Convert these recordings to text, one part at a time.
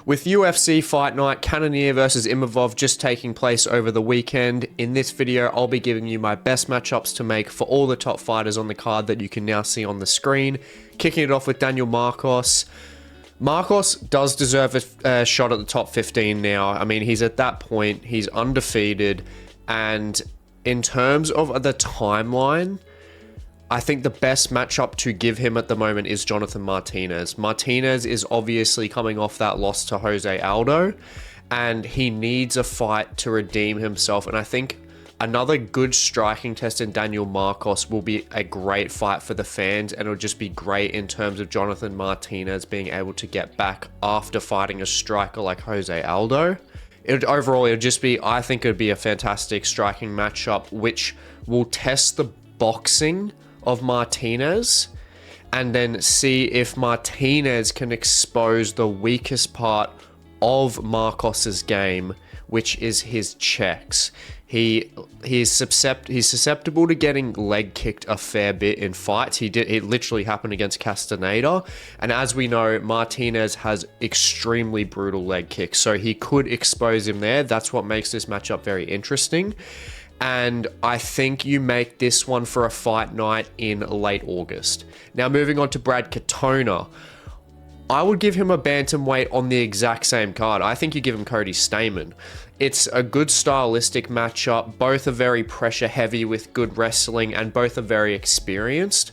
With UFC Fight Night, Cannonier vs Imavov just taking place over the weekend, in this video I'll be giving you my best matchups to make for all the top fighters on the card that you can now see on the screen. Kicking it off with Daniel Marcos. Marcos does deserve a shot at the top 15 now. I mean, he's at that point, he's undefeated, and in terms of the timeline, I think the best matchup to give him at the moment is Jonathan Martinez. Martinez is obviously coming off that loss to Jose Aldo, and he needs a fight to redeem himself. And I think another good striking test in Daniel Marcos will be a great fight for the fans, and it'll just be great in terms of Jonathan Martinez being able to get back after fighting a striker like Jose Aldo. Overall, it'll just be, I think it'd be a fantastic striking matchup, which will test the boxing of Martinez and then see if Martinez can expose the weakest part of Marcos's game, which is his checks. He's susceptible to getting leg kicked a fair bit in fights. It literally happened against Castaneda, and as we know, Martinez has extremely brutal leg kicks, so he could expose him there. That's what makes this matchup very interesting. And I think you make this one for a fight night in late August. Now, moving on to Brad Katona. I would give him a bantamweight on the exact same card. I think you give him Cody Stamann. It's a good stylistic matchup. Both are very pressure heavy with good wrestling, and both are very experienced.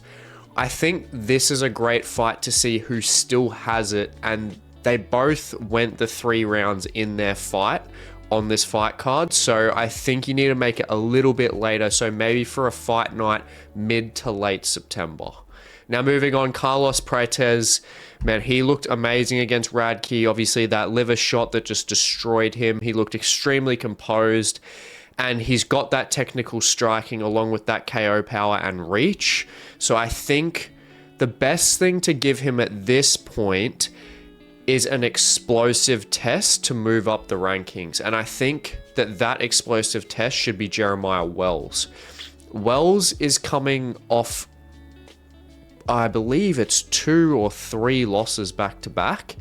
I think this is a great fight to see who still has it, and they both went the 3 rounds in their fight on this fight card, so I think you need to make it a little bit later, so maybe for a fight night mid to late September. Now moving on, Carlos Prates. Man, he looked amazing against Radke. Obviously that liver shot that just destroyed him. He looked extremely composed, and he's got that technical striking along with that KO power and reach. So I think the best thing to give him at this point is an explosive test to move up the rankings. And I think that explosive test should be Jeremiah Wells. Wells is coming off, I believe it's 2 or 3 losses back to back.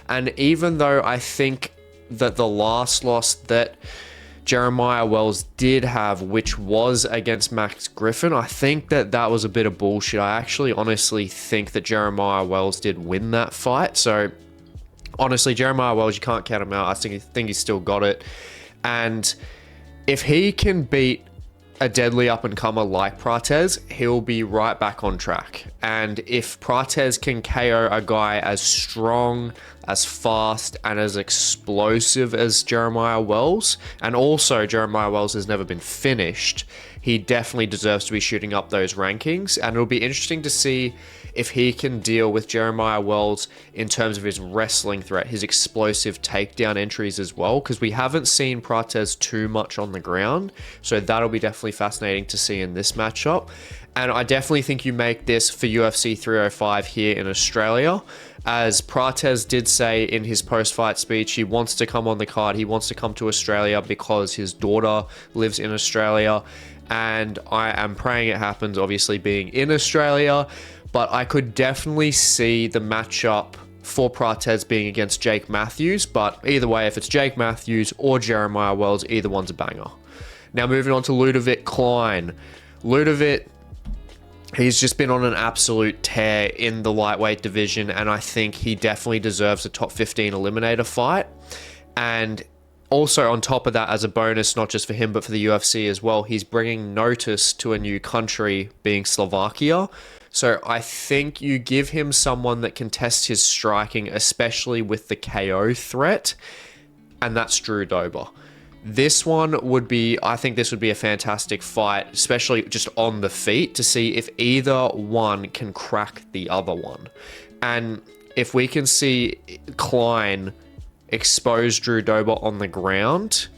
And even though I think that the last loss that Jeremiah Wells did have, which was against Max Griffin, I think that was a bit of bullshit. I actually honestly think that Jeremiah Wells did win that fight. So honestly, Jeremiah Wells, you can't count him out. I think he's still got it. And if he can beat a deadly up-and-comer like Prates, he'll be right back on track. And if Prates can KO a guy as strong, as fast, and as explosive as Jeremiah Wells, and also Jeremiah Wells has never been finished, he definitely deserves to be shooting up those rankings. And it'll be interesting to see if he can deal with Jeremiah Wells in terms of his wrestling threat, his explosive takedown entries as well, because we haven't seen Prates too much on the ground. So that'll be definitely fascinating to see in this matchup. And I definitely think you make this for UFC 305 here in Australia. As Prates did say in his post-fight speech, he wants to come on the card. He wants to come to Australia because his daughter lives in Australia. And I am praying it happens, obviously being in Australia. But I could definitely see the matchup for Prates being against Jake Matthews. But either way, if it's Jake Matthews or Jeremiah Wells, either one's a banger. Now moving on to Ludovit Klein. Ludovit, he's just been on an absolute tear in the lightweight division, and I think he definitely deserves a top 15 eliminator fight. And also on top of that, as a bonus, not just for him, but for the UFC as well, he's bringing notice to a new country, being Slovakia. So I think you give him someone that can test his striking, especially with the KO threat, and that's Drew Dober. This one would be, I think this would be a fantastic fight, especially just on the feet, to see if either one can crack the other one. And if we can see Klein expose Drew Dober on the ground,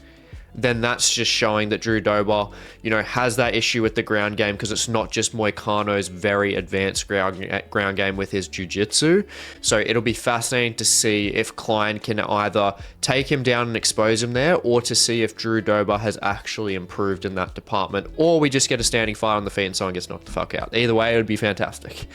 then that's just showing that Drew Dober, has that issue with the ground game, because it's not just Moicano's very advanced ground game with his jiu-jitsu. So it'll be fascinating to see if Klein can either take him down and expose him there, or to see if Drew Dober has actually improved in that department, or we just get a standing fight on the feet and someone gets knocked the fuck out. Either way, it would be fantastic.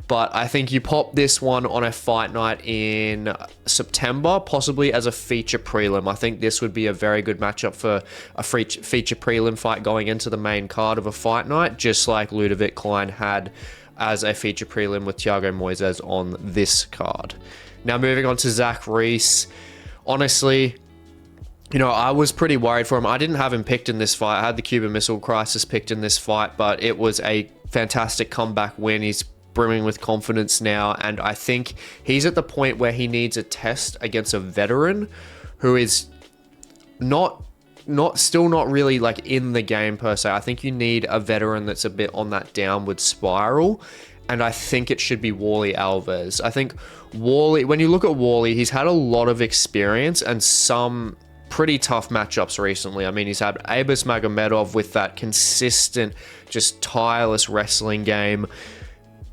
But I think you pop this one on a fight night in September, possibly as a feature prelim. I think this would be a very good matchup for a feature prelim fight going into the main card of a fight night, just like Ludovit Klein had as a feature prelim with Thiago Moises on this card. Now moving on to Zach Reese. Honestly, you know, I was pretty worried for him. I didn't have him picked in this fight. I had the Cuban Missile Crisis picked in this fight, but it was a fantastic comeback win. He's brimming with confidence now, and I think he's at the point where he needs a test against a veteran who is still not really like in the game per se. I think you need a veteran that's a bit on that downward spiral, and I think it should be Warlley Alves. I think Warlley, when you look at Warlley, he's had a lot of experience and some pretty tough matchups recently. I mean, he's had Abus Magomedov with that consistent, just tireless wrestling game.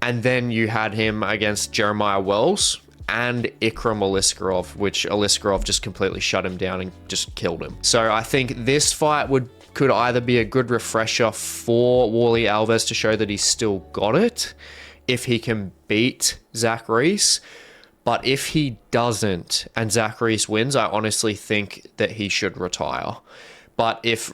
And then you had him against Jeremiah Wells and Ikram Aliskerov, which Aliskerov just completely shut him down and just killed him. So I think this fight could either be a good refresher for Warlley Alves to show that he's still got it, if he can beat Zach Reese. But if he doesn't and Zach Reese wins, I honestly think that he should retire. But if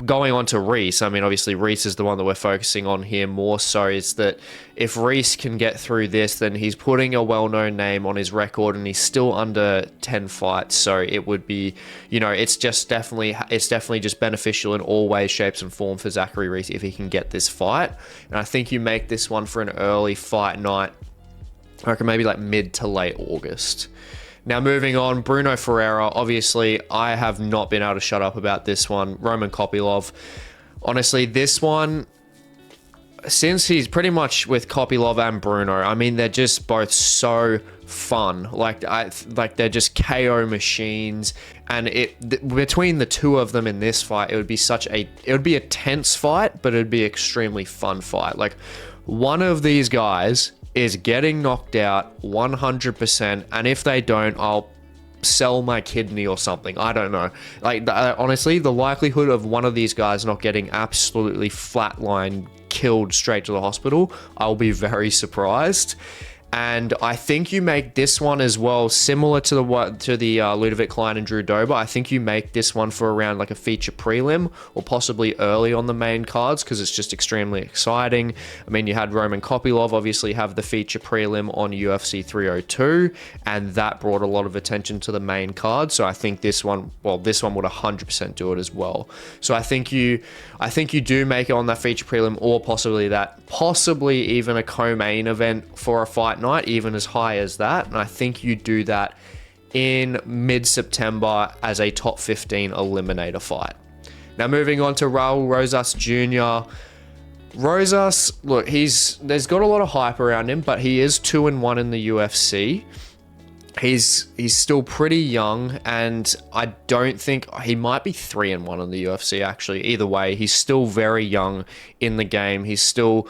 going on to Reese, I mean, obviously Reese is the one that we're focusing on here more so, is that if Reese can get through this, then he's putting a well-known name on his record and he's still under 10 fights. So it would be, you know, it's definitely just beneficial in all ways, shapes and form for Zachary Reese if he can get this fight. And I think you make this one for an early fight night. I reckon maybe like mid to late August. Now moving on, Brunno Ferreira. Obviously, I have not been able to shut up about this one. Roman Kopylov. Honestly, this one, since he's pretty much with Kopylov and Brunno, I mean, they're just both so fun. Like they're just KO machines. And between the two of them in this fight, it would be a tense fight, but it'd be an extremely fun fight. Like, one of these guys is getting knocked out 100%, and if they don't, I'll sell my kidney or something. I don't know. Like, honestly, the likelihood of one of these guys not getting absolutely flatlined, killed straight to the hospital, I'll be very surprised. And I think you make this one as well, similar to the Ludovit Klein and Drew Dober. I think you make this one for around like a feature prelim or possibly early on the main cards, because it's just extremely exciting. I mean, you had Roman Kopylov obviously have the feature prelim on UFC 302, and that brought a lot of attention to the main card. So I think this one would 100% do it as well. So I think you do make it on that feature prelim, or possibly even a co-main event for a fight night, even as high as that. And I think you do that in mid-September as a top 15 eliminator fight. Now moving on to Raul Rosas Jr. Rosas, look, there's got a lot of hype around him, but he is 2-1 in the UFC. He's still pretty young, and I don't think he might be 3-1 in the UFC actually. Either way, he's still very young in the game. He's still,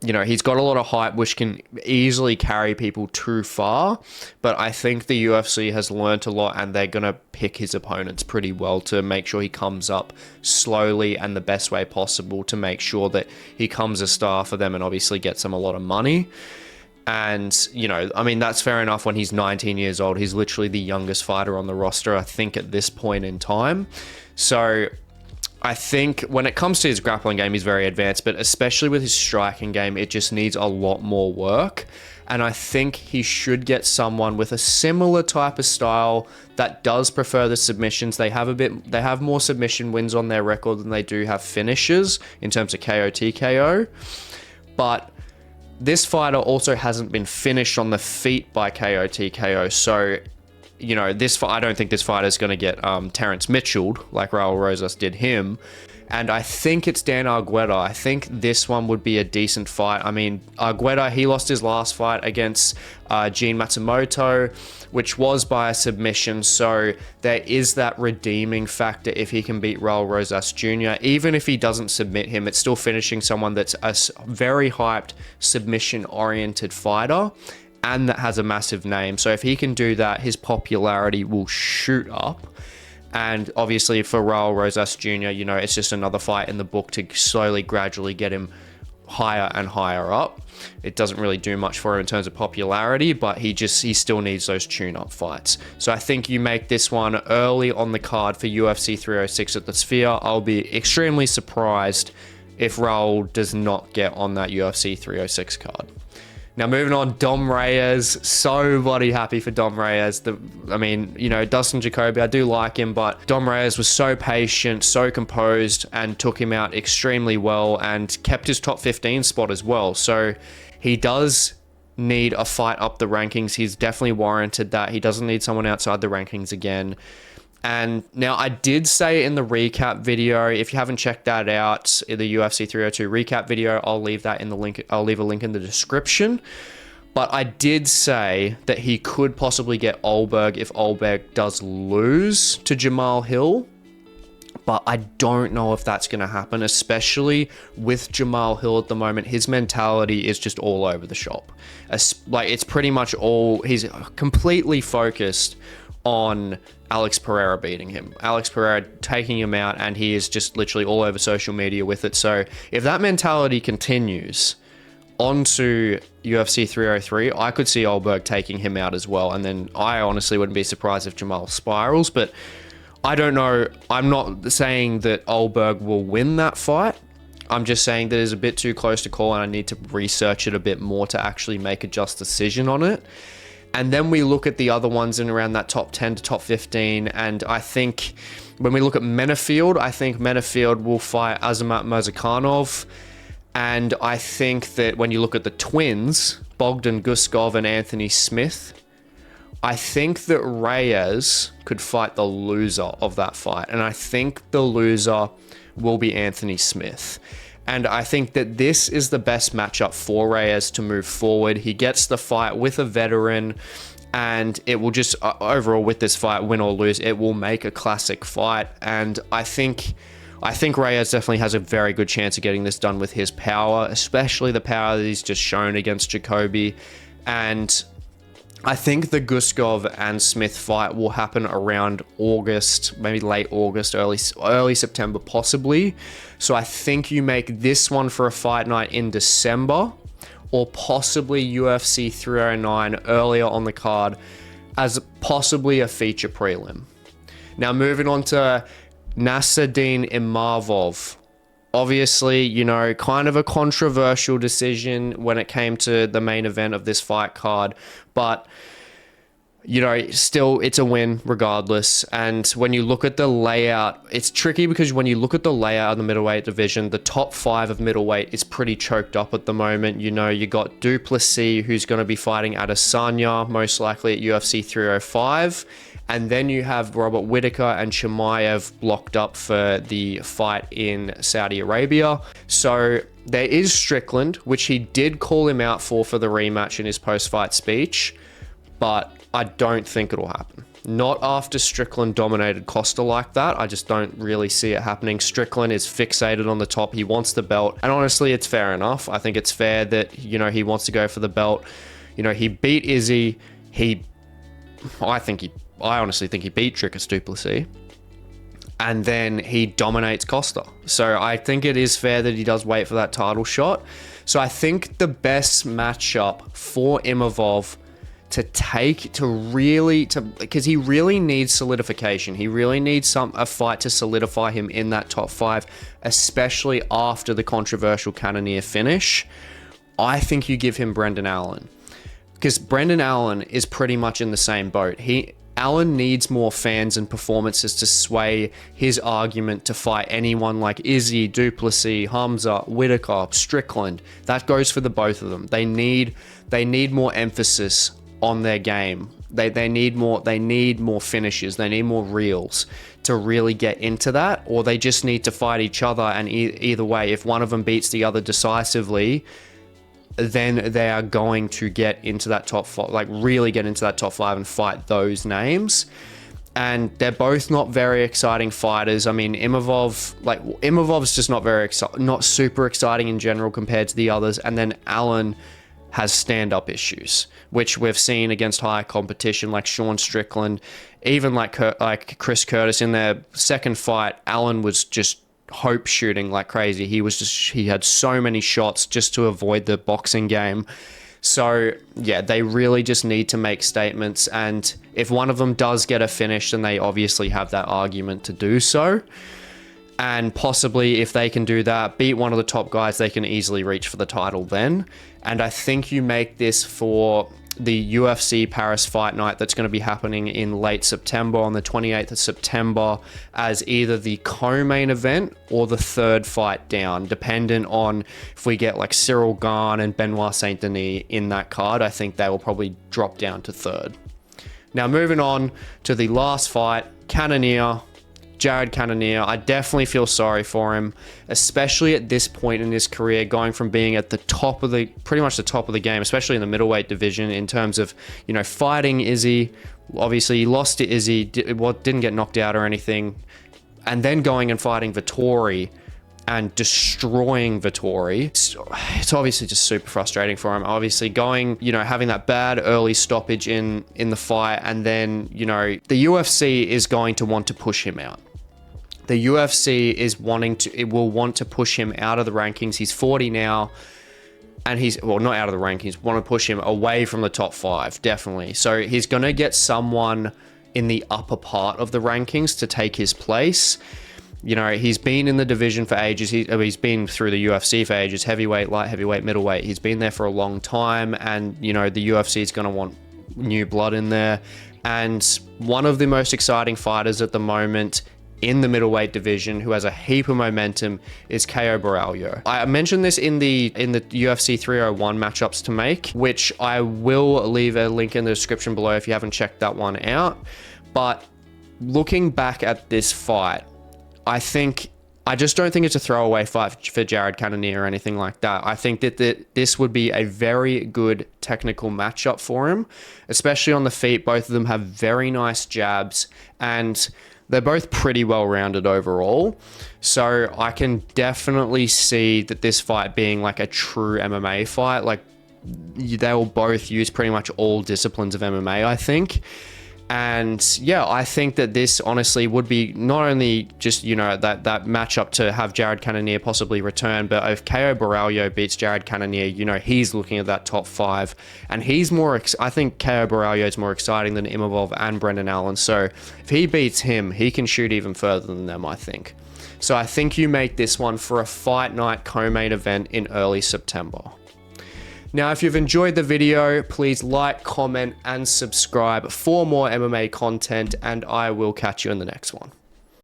you know, he's got a lot of hype, which can easily carry people too far. But I think the UFC has learnt a lot, and they're going to pick his opponents pretty well to make sure he comes up slowly and the best way possible to make sure that he comes a star for them and obviously gets them a lot of money. And, you know, I mean, that's fair enough when he's 19 years old. He's literally the youngest fighter on the roster, I think, at this point in time. So I think when it comes to his grappling game, he's very advanced, but especially with his striking game, it just needs a lot more work. And I think he should get someone with a similar type of style that does prefer the submissions. They have more submission wins on their record than they do have finishes in terms of KO, TKO. But this fighter also hasn't been finished on the feet by KO, TKO. So, you know, I don't think this fighter is going to get Terrence Mitchell'd like Raul Rosas did him. And I think it's Dan Argueta. I think this one would be a decent fight. I mean, Argueta, he lost his last fight against Gene Matsumoto, which was by a submission. So there is that redeeming factor if he can beat Raul Rosas Jr. Even if he doesn't submit him, it's still finishing someone that's a very hyped, submission-oriented fighter and that has a massive name. So if he can do that, his popularity will shoot up. And obviously for Raul Rosas Jr., you know, it's just another fight in the book to slowly, gradually get him higher and higher up. It doesn't really do much for him in terms of popularity, but he still needs those tune-up fights. So I think you make this one early on the card for UFC 306 at the Sphere. I'll be extremely surprised if Raul does not get on that UFC 306 card. Now moving on, Dom Reyes. So bloody happy for Dom Reyes. I mean, you know, Dustin Jacoby, I do like him, but Dom Reyes was so patient, so composed, and took him out extremely well and kept his top 15 spot as well. So he does need a fight up the rankings. He's definitely warranted that. He doesn't need someone outside the rankings again. And now I did say in the recap video, if you haven't checked that out, the UFC 302 recap video, I'll leave that in the link. I'll leave a link in the description. But I did say that he could possibly get Olberg if Olberg does lose to Jamal Hill. But I don't know if that's going to happen, especially with Jamal Hill at the moment. His mentality is just all over the shop. Like, it's pretty much all, he's completely focused on Alex Pereira beating him. Alex Pereira taking him out, and he is just literally all over social media with it. So if that mentality continues onto UFC 303, I could see Olberg taking him out as well. And then I honestly wouldn't be surprised if Jamal spirals, but I don't know. I'm not saying that Olberg will win that fight. I'm just saying that it's a bit too close to call, and I need to research it a bit more to actually make a just decision on it. And then we look at the other ones in around that top 10 to top 15. And I think when we look at Menafield, I think Menafield will fight Azamat Murzakanov. And I think that when you look at the twins, Bogdan Guskov and Anthony Smith, I think that Reyes could fight the loser of that fight. And I think the loser will be Anthony Smith. And I think that this is the best matchup for Reyes to move forward. He gets the fight with a veteran, and it will just, overall with this fight, win or lose, it will make a classic fight. And I think Reyes definitely has a very good chance of getting this done with his power, especially the power that he's just shown against Jacoby. And I think the Guskov and Smith fight will happen around August, maybe late August, early September possibly. So I think you make this one for a fight night in December, or possibly UFC 309 earlier on the card as possibly a feature prelim. Now moving on to Nassourdine Imavov. Obviously, you know, kind of a controversial decision when it came to the main event of this fight card, but you know, still, it's a win regardless. And when you look at the layout, it's tricky because when you look at the layout of the middleweight division, the top 5 of middleweight is pretty choked up at the moment. You know, you got Duplessis, who's going to be fighting Adesanya, most likely at UFC 305. And then you have Robert Whittaker and Chimaev blocked up for the fight in Saudi Arabia. So there is Strickland, which he did call him out for the rematch in his post-fight speech, but I don't think it'll happen. Not after Strickland dominated Costa like that. I just don't really see it happening. Strickland is fixated on the top. He wants the belt. And honestly, it's fair enough. I think it's fair that, you know, he wants to go for the belt. You know, he beat Izzy. I honestly think he beat Dricus Duplessis. And then he dominates Costa. So I think it is fair that he does wait for that title shot. So I think the best matchup for Imavov because he really needs solidification. He really needs a fight to solidify him in that top 5, especially after the controversial Cannonier finish. I think you give him Brendan Allen, because Brendan Allen is pretty much in the same boat. Allen needs more fans and performances to sway his argument to fight anyone like Izzy, Duplessis, Hamza, Whittaker, Strickland. That goes for the both of them. They need more emphasis on their game. They need more finishes. They need more reels to really get into that, or they just need to fight each other. And either way, if one of them beats the other decisively, then they are going to get into that top 5, like really get into that top 5 and fight those names. And they're both not very exciting fighters. I mean, Imavov's just not super exciting in general compared to the others. And then Allen has stand-up issues, which we've seen against higher competition like Sean Strickland, even like Chris Curtis in their second fight. Allen was just hope shooting like crazy. He had so many shots just to avoid the boxing game. So yeah, they really just need to make statements, and if one of them does get a finish, then they obviously have that argument to do so. And possibly if they can do that, beat one of the top guys, they can easily reach for the title then. And I think you make this for the UFC Paris Fight Night that's going to be happening in late September, on the 28th of September, as either the co-main event or the third fight down, dependent on if we get like Cyril Gane and Benoit Saint-Denis in that card. I think they will probably drop down to third. Now moving on to the last fight, Jared Cannonier. I definitely feel sorry for him, especially at this point in his career, going from being at the top of pretty much the top of the game, especially in the middleweight division, in terms of, you know, fighting Izzy. Obviously, he lost to Izzy, didn't get knocked out or anything, and then going and fighting Vettori and destroying Vettori. It's obviously just super frustrating for him. Obviously going, you know, having that bad early stoppage in the fight, and then, you know, the UFC is going to want to push him out. The UFC will want to push him out of the rankings. He's 40 now, and not out of the rankings, want to push him away from the top 5, definitely. So he's going to get someone in the upper part of the rankings to take his place. You know, he's been in the division for ages. He's been through the UFC for ages, heavyweight, light heavyweight, middleweight. He's been there for a long time, and, you know, the UFC is going to want new blood in there. And one of the most exciting fighters at the moment in the middleweight division, who has a heap of momentum, is Caio Borralho. I mentioned this in the UFC 301 matchups to make, which I will leave a link in the description below if you haven't checked that one out. But looking back at this fight, I just don't think it's a throwaway fight for Jared Cannonier or anything like that. I think that this would be a very good technical matchup for him, especially on the feet. Both of them have very nice jabs, and they're both pretty well-rounded overall. So I can definitely see that this fight being like a true MMA fight. Like, they will both use pretty much all disciplines of MMA, I think. And yeah, I think that this honestly would be not only just, you know, that matchup to have Jared Cannonier possibly return, but if Caio Borralho beats Jared Cannonier, you know, he's looking at that top 5, and he's more, I think Caio Borralho is more exciting than Imavov and Brendan Allen. So if he beats him, he can shoot even further than them, I think. So I think you make this one for a fight night co-main event in early September. Now, if you've enjoyed the video, please like, comment, and subscribe for more MMA content, and I will catch you in the next one.